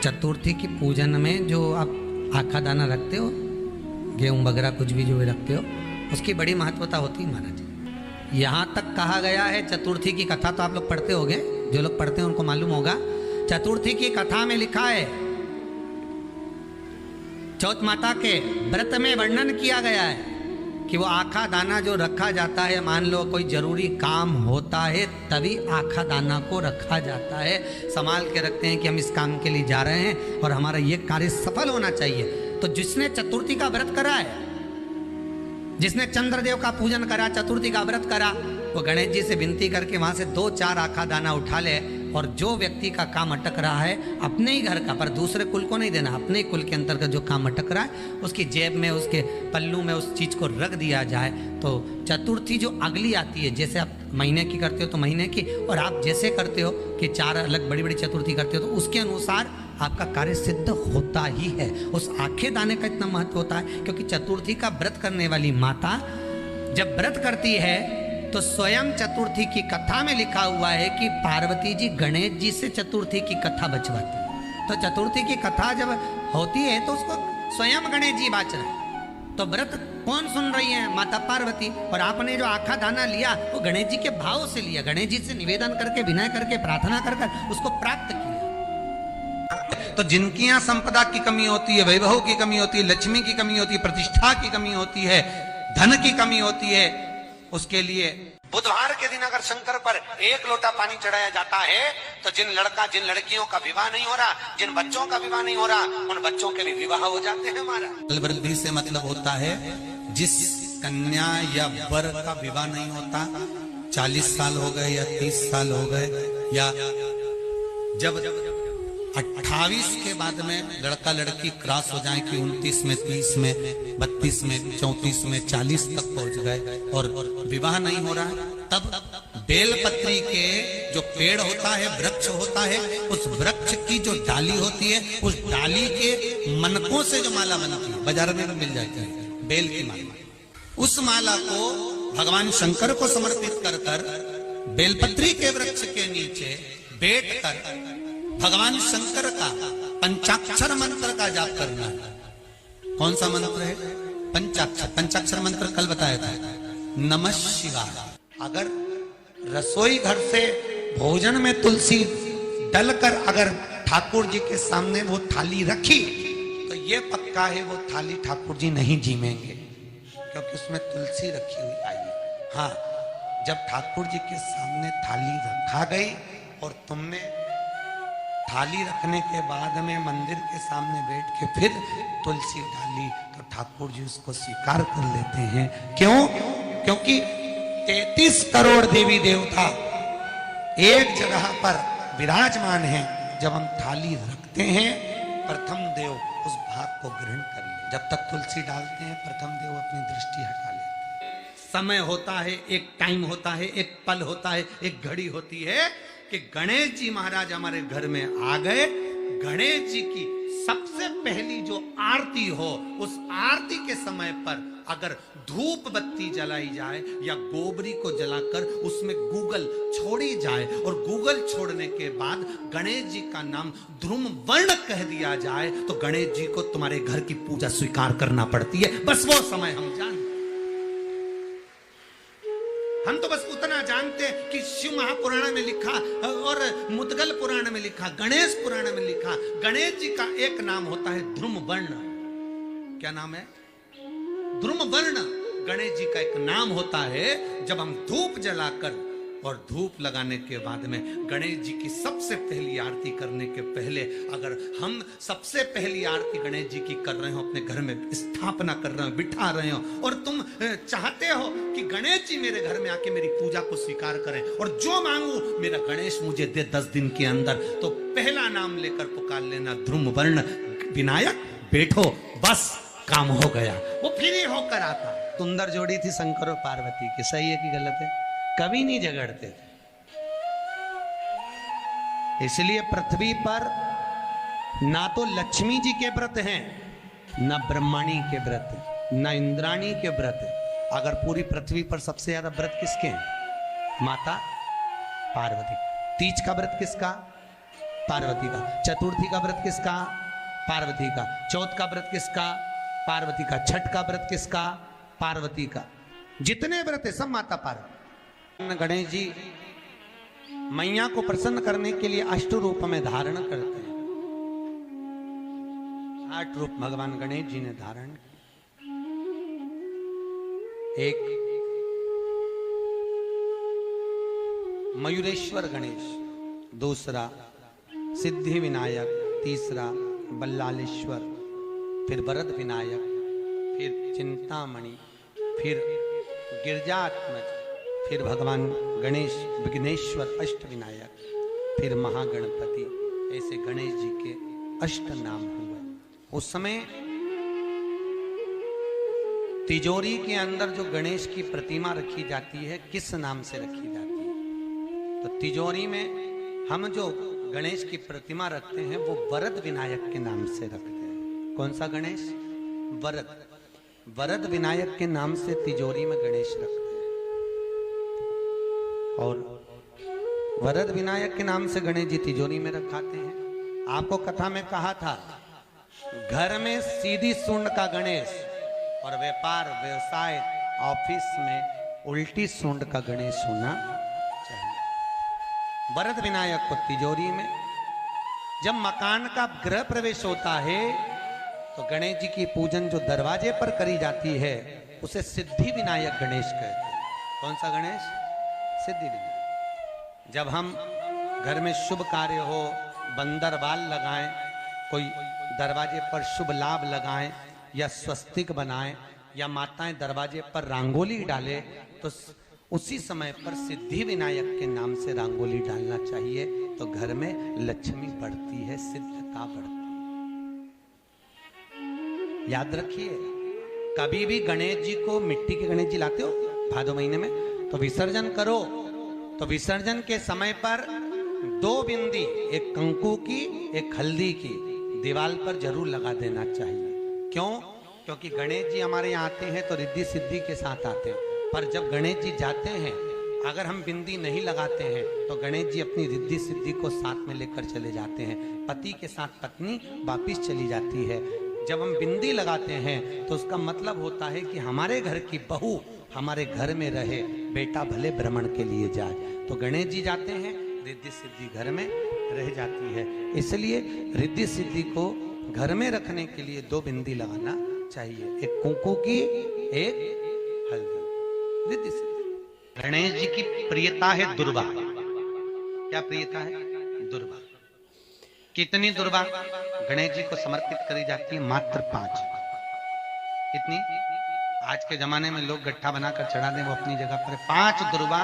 चतुर्थी की पूजन में जो आप आखा दाना रखते हो, गेहूँ वगैरह कुछ भी जो भी रखते हो, उसकी बड़ी महत्वता होती है महाराज। यहाँ तक कहा गया है, चतुर्थी की कथा तो आप लोग पढ़ते होंगे, जो लोग पढ़ते हैं उनको मालूम होगा। चतुर्थी की कथा में लिखा है, चौथ माता के व्रत में वर्णन किया गया है कि वो आखा दाना जो रखा जाता है, मान लो कोई जरूरी काम होता है तभी आखा दाना को रखा जाता है, संभाल के रखते हैं कि हम इस काम के लिए जा रहे हैं और हमारा ये कार्य सफल होना चाहिए। तो जिसने चतुर्थी का व्रत करा है, जिसने चंद्रदेव का पूजन करा, चतुर्थी का व्रत करा, वो गणेश जी से विनती करके वहां से 2-4 आखा दाना उठा ले और जो व्यक्ति का काम अटक रहा है अपने ही घर का, पर दूसरे कुल को नहीं देना, अपने ही कुल के अंतर्गत जो काम अटक रहा है उसकी जेब में, उसके पल्लू में उस चीज़ को रख दिया जाए। तो चतुर्थी जो अगली आती है, जैसे आप महीने की करते हो तो महीने की, और आप जैसे करते हो कि 4 अलग बड़ी बड़ी चतुर्थी करते हो तो उसके अनुसार आपका कार्य सिद्ध होता ही है। उस आखे दाने का इतना महत्व होता है क्योंकि चतुर्थी का व्रत करने वाली माता जब व्रत करती है तो स्वयं चतुर्थी की कथा में लिखा हुआ है कि पार्वती जी गणेश जी से चतुर्थी की कथा बचवाती है। तो चतुर्थी की कथा जब होती है तो उसको स्वयं गणेश जी बाच रहे हैं। तो व्रत कौन सुन रही है? माता पार्वती। और आपने जो आखा दाना लिया वो गणेश जी के भाव से लिया, गणेश जी से निवेदन करके, विनय करके, प्रार्थना कर उसको प्राप्त किया। तो जिनकी यहाँ संपदा की कमी होती है, वैभव की कमी होती है, लक्ष्मी की कमी होती है, प्रतिष्ठा की कमी होती है, धन की कमी होती है, उसके लिए बुधवार के दिन अगर शंकर पर 1 लोटा पानी चढ़ाया जाता है तो जिन लड़कियों का विवाह नहीं हो रहा, जिन बच्चों का विवाह नहीं हो रहा, उन बच्चों के भी विवाह हो जाते हैं। हमारा वृद्धि से मतलब होता है जिस कन्या या वर का विवाह नहीं होता, 40 साल हो गए या 30 साल हो गए, या जब 28 के बाद में लड़का लड़की क्रॉस हो जाए कि 29 में, 30 में, 32 में, 34 में, 40 तक पहुंच गए और विवाह नहीं हो रहा है, तब बेलपत्री के जो पेड़ होता है, वृक्ष होता है, उस वृक्ष की जो डाली होती है, उस डाली के मनकों से जो माला बनती है, बाजार में मिल जाती है बेल की माला, उस माला को भगवान शंकर को समर्पित कर कर बेलपत्री के वृक्ष के नीचे बैठ कर भगवान शंकर का पंचाक्षर मंत्र का जाप करना है। कौन सा मंत्र है? पंचाक्षर। पंचाक्षर मंत्र कल बताया था, नमः शिवाय। अगर रसोई घर से भोजन में तुलसी डलकर अगर ठाकुर जी के सामने वो थाली रखी तो ये पक्का है वो थाली ठाकुर जी नहीं जीमेंगे, क्योंकि उसमें तुलसी रखी हुई आई है। हाँ, जब ठाकुर जी के सामने थाली रखा गई और तुमने थाली रखने के बाद में मंदिर के सामने बैठ के फिर तुलसी डाली तो ठाकुर जी उसको स्वीकार कर लेते हैं। क्यों? क्योंकि 33 करोड़ देवी देवता एक जगह पर विराजमान हैं। जब हम थाली रखते हैं, प्रथम देव उस भाग को ग्रहण कर ले। जब तक तुलसी डालते हैं, प्रथम देव अपनी दृष्टि हटा लेते हैं। समय होता है, एक टाइम होता है, एक पल होता है, एक घड़ी होती है कि गणेश जी महाराज हमारे घर में आ गए। गणेश जी की सबसे पहली जो आरती हो, उस आरती के समय पर अगर धूप बत्ती जलाई जाए या गोबरी को जलाकर उसमें गूगल छोड़ी जाए और गूगल छोड़ने के बाद गणेश जी का नाम ध्रुम वर्ण कह दिया जाए तो गणेश जी को तुम्हारे घर की पूजा स्वीकार करना पड़ती है। बस वो समय हम जानते, हम तो बस उतना जानते हैं कि शिव महापुराण में लिखा और मुद्गल पुराण में लिखा, गणेश पुराण में लिखा, गणेश जी का एक नाम होता है ध्रुम वर्ण। क्या नाम है? ध्रुम वर्ण गणेश जी का एक नाम होता है। जब हम धूप जलाकर और धूप लगाने के बाद में गणेश जी की सबसे पहली आरती करने के पहले अगर हम सबसे पहली आरती गणेश जी की कर रहे हो, अपने घर में स्थापना कर रहे हो, बिठा रहे हो और तुम चाहते हो कि गणेश जी मेरे घर में आके मेरी पूजा को स्वीकार करें और जो मांगू मेरा गणेश मुझे दे 10 दिन के अंदर, तो पहला नाम लेकर पुकार लेना ध्रुम वर्ण विनायक, बैठो, बस काम हो गया। वो फ्री होकर आता। सुंदर जोड़ी थी शंकर और पार्वती की, सही है कि गलत है? कभी नहीं झगड़ते थे। इसलिए पृथ्वी पर ना तो लक्ष्मी जी के व्रत हैं, ना ब्रह्माणी के व्रत, ना इंद्राणी के व्रत। अगर पूरी पृथ्वी पर सबसे ज्यादा व्रत किसके हैं? माता पार्वती। तीज का व्रत किसका? पार्वती का। चतुर्थी का व्रत किसका? पार्वती का। चौथ का व्रत किसका? पार्वती का। छठ का व्रत किसका? पार्वती का। जितने व्रत है सब माता पार्वती। गणेश जी मैया को प्रसन्न करने के लिए अष्ट रूप में धारण करते हैं। 8 रूप भगवान गणेश जी ने धारण किए। एक मयूरेश्वर गणेश, दूसरा सिद्धि विनायक, तीसरा बल्लालेश्वर, फिर वरद विनायक, फिर चिंतामणि, फिर गिरजात्मज, फिर भगवान गणेश विघ्नेश्वर अष्ट विनायक, फिर महागणपति। ऐसे गणेश जी के अष्ट नाम हुए। उस समय तिजोरी के अंदर जो गणेश की प्रतिमा रखी जाती है किस नाम से रखी जाती है? तो तिजोरी में हम जो गणेश की प्रतिमा रखते हैं वो वरद विनायक के नाम से रखते हैं। कौन सा गणेश? वरद। वरद विनायक के नाम से तिजोरी में गणेश रखते हैं। और वरद विनायक के नाम से गणेश जी तिजोरी में रखाते हैं। आपको कथा में कहा था, घर में सीधी सूंड का गणेश और व्यापार व्यवसाय ऑफिस में उल्टी सूंड का गणेश होना चाहिए। वरद विनायक को तिजोरी में। जब मकान का गृह प्रवेश होता है तो गणेश जी की पूजन जो दरवाजे पर करी जाती है उसे सिद्धि विनायक गणेश कहते हैं। कौन सा गणेश? सिद्धि विनायक। जब हम घर में शुभ कार्य हो, बंदर बाल लगाएं, कोई दरवाजे पर शुभ लाभ लगाएं या स्वस्तिक बनाएं या माताएं दरवाजे पर रंगोली डालें तो उसी समय पर सिद्धि विनायक के नाम से रंगोली डालना चाहिए। तो घर में लक्ष्मी बढ़ती है, सिद्धता बढ़ती है। याद रखिए, कभी भी गणेश जी को, मिट्टी के गणेश जी लाते हो भादो महीने में, तो विसर्जन करो तो विसर्जन के समय पर 2 बिंदी, एक कंकु की एक हल्दी की, दीवार पर जरूर लगा देना चाहिए। क्यों? क्योंकि गणेश जी हमारे यहाँ आते हैं तो रिद्धि सिद्धि के साथ आते हैं, पर जब गणेश जी जाते हैं अगर हम बिंदी नहीं लगाते हैं तो गणेश जी अपनी रिद्धि सिद्धि को साथ में लेकर चले जाते हैं। पति के साथ पत्नी वापिस चली जाती है। जब हम बिंदी लगाते हैं तो उसका मतलब होता है कि हमारे घर की बहू हमारे घर में रहे, बेटा भले भ्रमण के लिए जाए। तो गणेश जी जाते हैं, रिद्धि सिद्धि घर में रह जाती है। इसलिए रिद्धि सिद्धि को घर में रखने के लिए 2 बिंदी लगाना चाहिए, एक कुंकू की, एक हल्दी। रिद्धि सिद्धि। गणेश जी की प्रियता है दुर्वा। क्या प्रियता है? दुर्वा। कितनी दुर्वा गणेश जी को समर्पित करी जाती है? मात्र 5। कितनी? आज के जमाने में लोग गट्ठा बनाकर चढ़ा दें, वो अपनी जगह पर 5 दुर्वा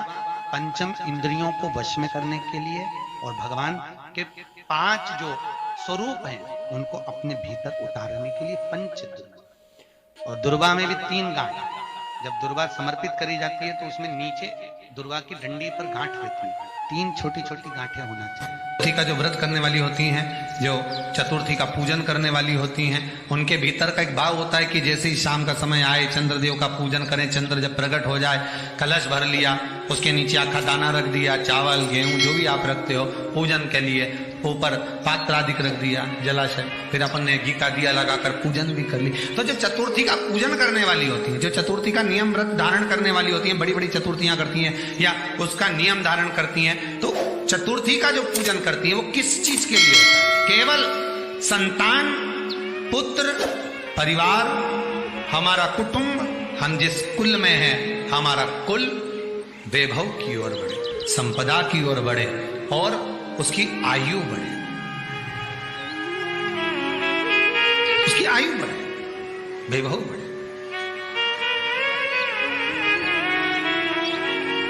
पंचम इंद्रियों को वश में करने के लिए और भगवान के 5 जो स्वरूप हैं उनको अपने भीतर उतारने के लिए 5 दुर्वा। और दुर्वा में भी 3 गांठ। जब दुर्वा समर्पित करी जाती है तो उसमें नीचे दुर्वा की डंडी पर गांठ रहती है, 3 छोटी छोटी गांठें होना चाहिए। चतुर्थी का जो व्रत करने वाली होती हैं, जो चतुर्थी का पूजन करने वाली होती हैं, उनके भीतर का एक भाव होता है कि जैसे ही शाम का समय आए चंद्रदेव का पूजन करें। चंद्र जब प्रकट हो जाए, कलश भर लिया, उसके नीचे आखा दाना रख दिया, चावल गेहूं जो भी आप रखते हो पूजन के लिए, ऊपर पात्र आदि रख दिया, जलाशय, फिर अपन ने घी का दिया लगाकर पूजन भी कर ली। तो जो चतुर्थी का पूजन करने वाली होती है, जो चतुर्थी का नियम व्रत धारण करने वाली होती है, बड़ी बड़ी चतुर्थियां करती हैं या उसका नियम धारण करती हैं, तो चतुर्थी का जो पूजन करती है वो किस चीज के लिए होता है? केवल संतान, पुत्र, परिवार, हमारा कुटुंब, हम जिस कुल में हैं, हमारा कुल वैभव की ओर बढ़े, संपदा की ओर बढ़े और उसकी आयु बढ़े, उसकी आयु बढ़े, वैभव बढ़े।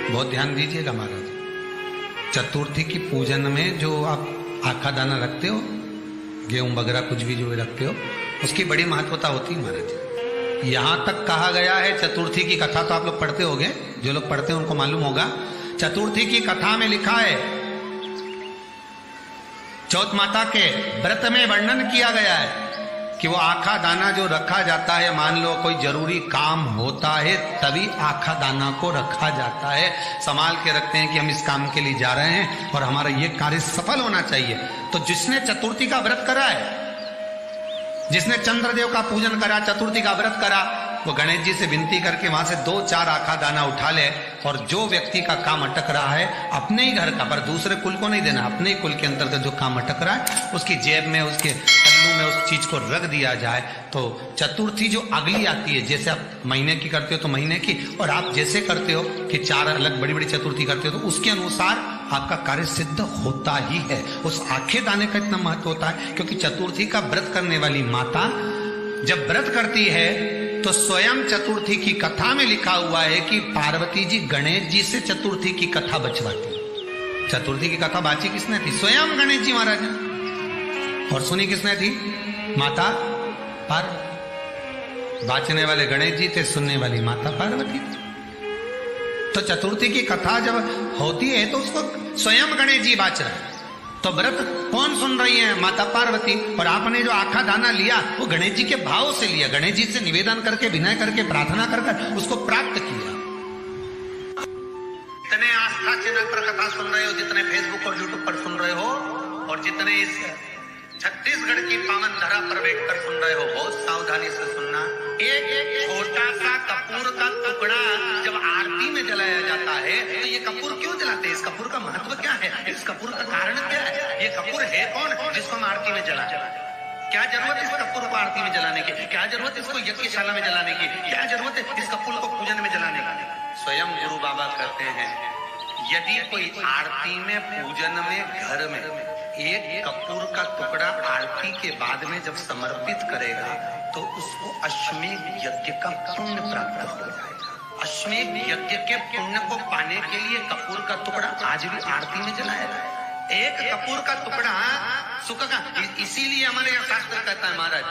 बहुत ध्यान दीजिएगा महाराज, चतुर्थी की पूजन में जो आप आखा दाना रखते हो, गेहूं वगैरह कुछ भी जो रखते हो, उसकी बड़ी महत्वता होती है महाराज। यहां तक कहा गया है, चतुर्थी की कथा तो आप लोग पढ़ते होंगे, जो लोग पढ़ते हैं उनको मालूम होगा। चतुर्थी की कथा में लिखा है, चौथ माता के व्रत में वर्णन किया गया है कि वो आखा दाना जो रखा जाता है, मान लो कोई जरूरी काम होता है तभी आखा दाना को रखा जाता है, संभाल के रखते हैं कि हम इस काम के लिए जा रहे हैं और हमारा ये कार्य सफल होना चाहिए। तो जिसने चतुर्थी का व्रत करा है, जिसने चंद्रदेव का पूजन करा, चतुर्थी का व्रत करा, वो गणेश जी से विनती करके वहां से 2-4 आखा दाना उठा ले और जो व्यक्ति का काम अटक रहा है अपने ही घर का, पर दूसरे कुल को नहीं देना, अपने ही कुल के अंतर्गत जो काम अटक रहा है उसकी जेब में, उसके पल्लू में उस चीज को रख दिया जाए। तो चतुर्थी जो अगली आती है, जैसे आप महीने की करते हो तो महीने की, और आप जैसे करते हो कि 4 अलग बड़ी बड़ी चतुर्थी करते हो तो उसके अनुसार आपका कार्य सिद्ध होता ही है। उस आखे दाने का इतना महत्व होता है क्योंकि चतुर्थी का व्रत करने वाली माता जब व्रत करती है तो स्वयं चतुर्थी की कथा में लिखा हुआ है कि पार्वती जी गणेश जी से चतुर्थी की कथा बचवाती। चतुर्थी की कथा बाची किसने थी? स्वयं गणेश जी महाराज ने। और सुनी किसने थी? माता पार्वती। बाचने वाले गणेश जी थे, सुनने वाली माता पार्वती थी। तो चतुर्थी की कथा जब होती है तो उसको स्वयं गणेश जी बाच रहे हैं। तो व्रत कौन सुन रही है? माता पार्वती। और आपने जो आखा दाना लिया वो गणेश जी के भाव से लिया, गणेश जी से निवेदन करके, विनय करके, प्रार्थना कर उसको प्राप्त किया। जितने आस्था चैनल पर कथा सुन रहे हो, जितने फेसबुक और यूट्यूब पर सुन रहे हो, और जितने इस छत्तीसगढ़ की पावन धरा पर बैठकर सुन रहे हो, बहुत सावधानी से सुनना। एक छोटा सा कपूर का टुकड़ा जब आरती में जलाया जाता है तो ये कपूर क्यों जलाते हैं? इस कपूर का महत्व क्या है? इस कपूर का कारण क्या है? ये कपूर है कौन जिसको हम आरती में जला? क्या जरूरत इस कपूर को आरती में जलाने की? क्या जरूरत इसको यज्ञशाला में जलाने की? क्या जरूरत है इस कपूर को पूजन में जलाने की? स्वयं गुरु बाबा कहते हैं यदि कोई आरती में, पूजन में, घर में एक कपूर का टुकड़ा आरती के बाद में जब समर्पित करेगा तो उसको अश्वमेध यज्ञ का पुण्य प्राप्त हो जाएगा। अश्वमेध यज्ञ के पुण्य को पाने के लिए कपूर का टुकड़ा आज भी आरती में जलाया जाए। एक कपूर का टुकड़ा सुख का, इसीलिए हमारे यहाँ शास्त्र कहता है महाराज,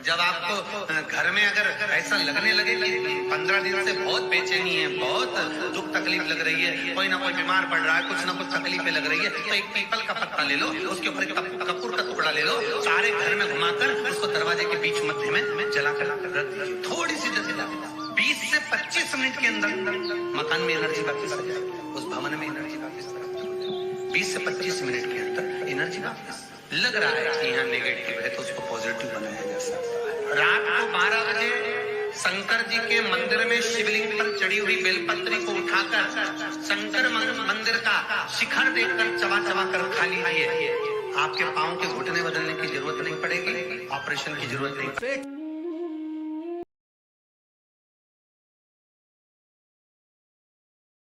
जब आपको घर में अगर ऐसा लगने लगे कि 15 दिन से बहुत बेचैनी है, बहुत दुख तकलीफ लग रही है, कोई ना कोई बीमार पड़ रहा है, कुछ ना कुछ तकलीफें लग रही है, तो एक पीपल का पत्ता ले लो, उसके ऊपर एक कपूर का टुकड़ा ले लो, सारे घर में घुमाकर उसको दरवाजे के बीच मध्य में जला कर रख दीजिए। थोड़ी सी जला 20 से 25 मिनट के अंदर मकान में एनर्जी वापस आ जाएगी, उस भवन में एनर्जी वापस आ जाएगी। 20 से 25 मिनट के अंदर एनर्जी वापस। लग रहा है कि यहाँ नेगेटिव है तो उसको पॉजिटिव बनाया जा सकता है। रात को 12 बजे शंकर जी के मंदिर में शिवलिंग पर चढ़ी हुई बेलपत्री को उठाकर शंकर मंदिर का शिखर देखकर चबा चबा कर खा लीजिए। आपके पांव के घुटने बदलने की जरूरत नहीं पड़ेगी, ऑपरेशन की जरूरत नहीं।